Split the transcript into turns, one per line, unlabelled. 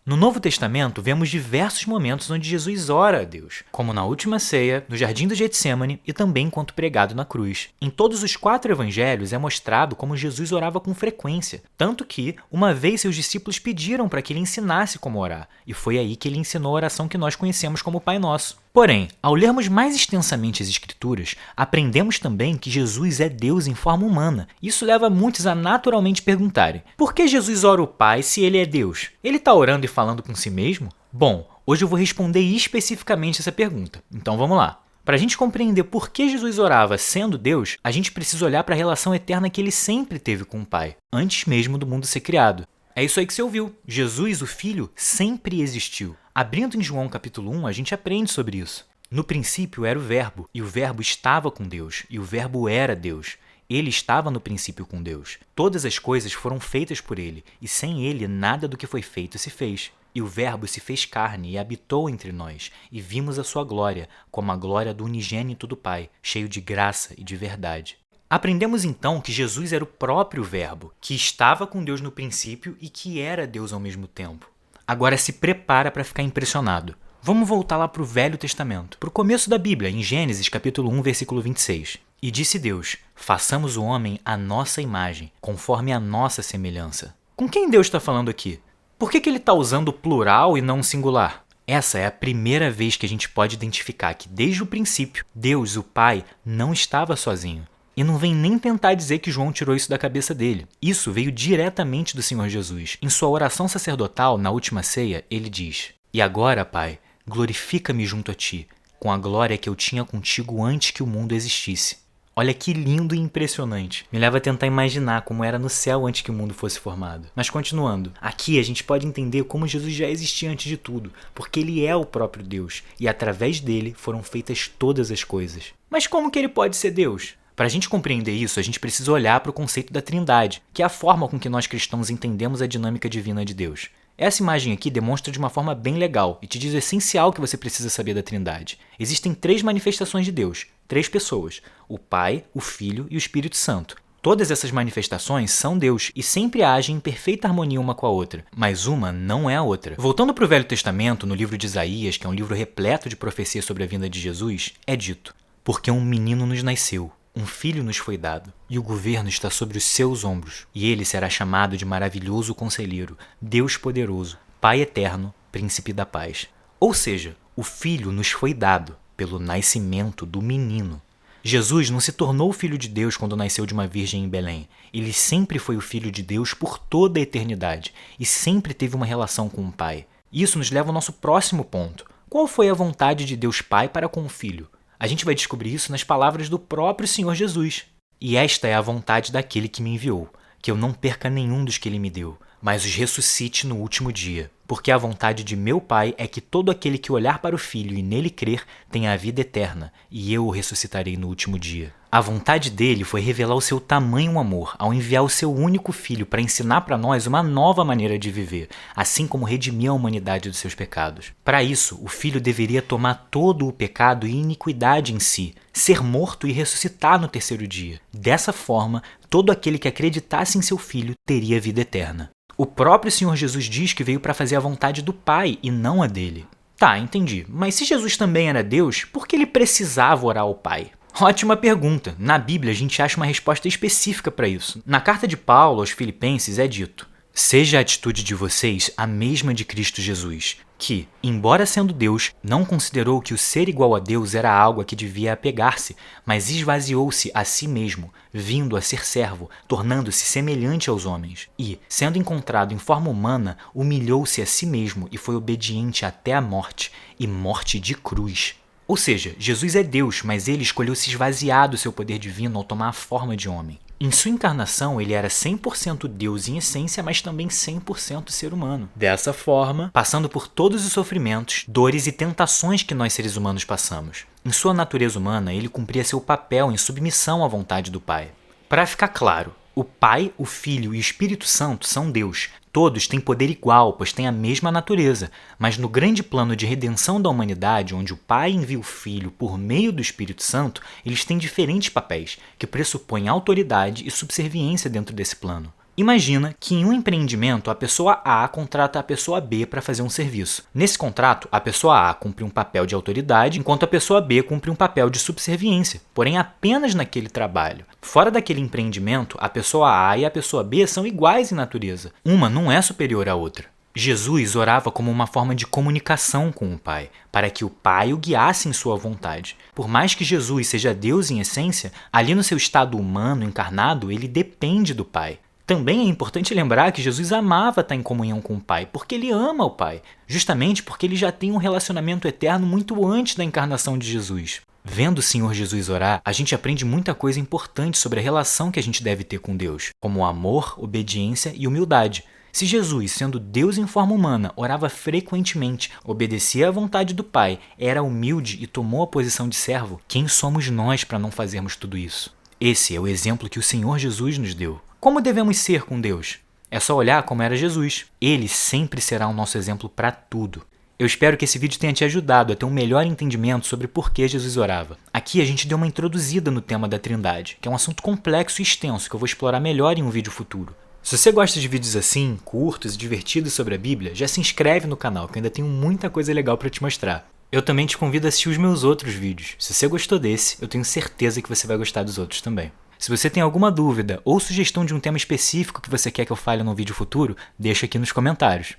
No Novo Testamento, vemos diversos momentos onde Jesus ora a Deus, como na última ceia, no Jardim do Getsêmani e também enquanto pregado na cruz. Em todos os 4 evangelhos é mostrado como Jesus orava com frequência, tanto que, uma vez, seus discípulos pediram para que ele ensinasse como orar, e foi aí que ele ensinou a oração que nós conhecemos como Pai Nosso. Porém, ao lermos mais extensamente as Escrituras, aprendemos também que Jesus é Deus em forma humana. Isso leva muitos a naturalmente perguntarem: por que Jesus ora o Pai se ele é Deus? Ele está orando e falando com si mesmo? Bom, hoje eu vou responder especificamente essa pergunta, então vamos lá. Para a gente compreender por que Jesus orava sendo Deus, a gente precisa olhar para a relação eterna que ele sempre teve com o Pai, antes mesmo do mundo ser criado. É isso aí que você ouviu. Jesus, o Filho, sempre existiu. Abrindo em João capítulo 1, a gente aprende sobre isso. No princípio era o Verbo, e o Verbo estava com Deus, e o Verbo era Deus. Ele estava no princípio com Deus. Todas as coisas foram feitas por ele, e sem ele nada do que foi feito se fez. E o Verbo se fez carne e habitou entre nós, e vimos a sua glória, como a glória do unigênito do Pai, cheio de graça e de verdade. Aprendemos então que Jesus era o próprio Verbo, que estava com Deus no princípio e que era Deus ao mesmo tempo. Agora se prepara para ficar impressionado. Vamos voltar lá para o Velho Testamento, para o começo da Bíblia, em Gênesis capítulo 1, versículo 26. E disse Deus: façamos o homem à nossa imagem, conforme a nossa semelhança. Com quem Deus está falando aqui? Por que ele está usando o plural e não o singular? Essa é a primeira vez que a gente pode identificar que, desde o princípio, Deus, o Pai, não estava sozinho. E não vem nem tentar dizer que João tirou isso da cabeça dele. Isso veio diretamente do Senhor Jesus. Em sua oração sacerdotal, na última ceia, ele diz: e agora, Pai, glorifica-me junto a ti, com a glória que eu tinha contigo antes que o mundo existisse. Olha que lindo e impressionante. Me leva a tentar imaginar como era no céu antes que o mundo fosse formado. Mas continuando, aqui a gente pode entender como Jesus já existia antes de tudo, porque ele é o próprio Deus, e através dele foram feitas todas as coisas. Mas como que ele pode ser Deus? Para a gente compreender isso, a gente precisa olhar para o conceito da Trindade, que é a forma com que nós cristãos entendemos a dinâmica divina de Deus. Essa imagem aqui demonstra de uma forma bem legal e te diz o essencial que você precisa saber da Trindade. Existem 3 manifestações de Deus, 3 pessoas: o Pai, o Filho e o Espírito Santo. Todas essas manifestações são Deus e sempre agem em perfeita harmonia uma com a outra, mas uma não é a outra. Voltando para o Velho Testamento, no livro de Isaías, que é um livro repleto de profecias sobre a vinda de Jesus, é dito: porque um menino nos nasceu, um filho nos foi dado, e o governo está sobre os seus ombros, e ele será chamado de Maravilhoso Conselheiro, Deus Poderoso, Pai Eterno, Príncipe da Paz. Ou seja, o filho nos foi dado pelo nascimento do menino. Jesus não se tornou filho de Deus quando nasceu de uma virgem em Belém. Ele sempre foi o filho de Deus por toda a eternidade, e sempre teve uma relação com o Pai. Isso nos leva ao nosso próximo ponto. Qual foi a vontade de Deus Pai para com o Filho? A gente vai descobrir isso nas palavras do próprio Senhor Jesus. E esta é a vontade daquele que me enviou, que eu não perca nenhum dos que ele me deu, mas os ressuscite no último dia. Porque a vontade de meu Pai é que todo aquele que olhar para o Filho e nele crer tenha a vida eterna, e eu o ressuscitarei no último dia. A vontade dele foi revelar o seu tamanho amor ao enviar o seu único Filho para ensinar para nós uma nova maneira de viver, assim como redimir a humanidade dos seus pecados. Para isso, o Filho deveria tomar todo o pecado e iniquidade em si, ser morto e ressuscitar no terceiro dia. Dessa forma, todo aquele que acreditasse em seu Filho teria vida eterna. O próprio Senhor Jesus diz que veio para fazer a vontade do Pai e não a dele. Tá, entendi. Mas se Jesus também era Deus, por que ele precisava orar ao Pai? Ótima pergunta. Na Bíblia a gente acha uma resposta específica para isso. Na carta de Paulo aos Filipenses é dito: seja a atitude de vocês a mesma de Cristo Jesus, que, embora sendo Deus, não considerou que o ser igual a Deus era algo a que devia apegar-se, mas esvaziou-se a si mesmo, vindo a ser servo, tornando-se semelhante aos homens. E, sendo encontrado em forma humana, humilhou-se a si mesmo e foi obediente até a morte, e morte de cruz. Ou seja, Jesus é Deus, mas ele escolheu se esvaziar do seu poder divino ao tomar a forma de homem. Em sua encarnação, ele era 100% Deus em essência, mas também 100% ser humano. Dessa forma, passando por todos os sofrimentos, dores e tentações que nós seres humanos passamos. Em sua natureza humana, ele cumpria seu papel em submissão à vontade do Pai. Para ficar claro, o Pai, o Filho e o Espírito Santo são Deus. Todos têm poder igual, pois têm a mesma natureza, mas no grande plano de redenção da humanidade, onde o Pai envia o Filho por meio do Espírito Santo, eles têm diferentes papéis, que pressupõem autoridade e subserviência dentro desse plano. Imagina que em um empreendimento a pessoa A contrata a pessoa B para fazer um serviço. Nesse contrato, a pessoa A cumpre um papel de autoridade, enquanto a pessoa B cumpre um papel de subserviência, porém apenas naquele trabalho. Fora daquele empreendimento, a pessoa A e a pessoa B são iguais em natureza. Uma não é superior à outra. Jesus orava como uma forma de comunicação com o Pai, para que o Pai o guiasse em sua vontade. Por mais que Jesus seja Deus em essência, ali no seu estado humano encarnado, ele depende do Pai. Também é importante lembrar que Jesus amava estar em comunhão com o Pai, porque ele ama o Pai, justamente porque ele já tem um relacionamento eterno muito antes da encarnação de Jesus. Vendo o Senhor Jesus orar, a gente aprende muita coisa importante sobre a relação que a gente deve ter com Deus, como amor, obediência e humildade. Se Jesus, sendo Deus em forma humana, orava frequentemente, obedecia à vontade do Pai, era humilde e tomou a posição de servo, quem somos nós para não fazermos tudo isso? Esse é o exemplo que o Senhor Jesus nos deu. Como devemos ser com Deus? É só olhar como era Jesus. Ele sempre será o nosso exemplo para tudo. Eu espero que esse vídeo tenha te ajudado a ter um melhor entendimento sobre por que Jesus orava. Aqui a gente deu uma introduzida no tema da Trindade, que é um assunto complexo e extenso que eu vou explorar melhor em um vídeo futuro. Se você gosta de vídeos assim, curtos e divertidos sobre a Bíblia, já se inscreve no canal, que eu ainda tenho muita coisa legal para te mostrar. Eu também te convido a assistir os meus outros vídeos. Se você gostou desse, eu tenho certeza que você vai gostar dos outros também. Se você tem alguma dúvida ou sugestão de um tema específico que você quer que eu fale num vídeo futuro, deixa aqui nos comentários.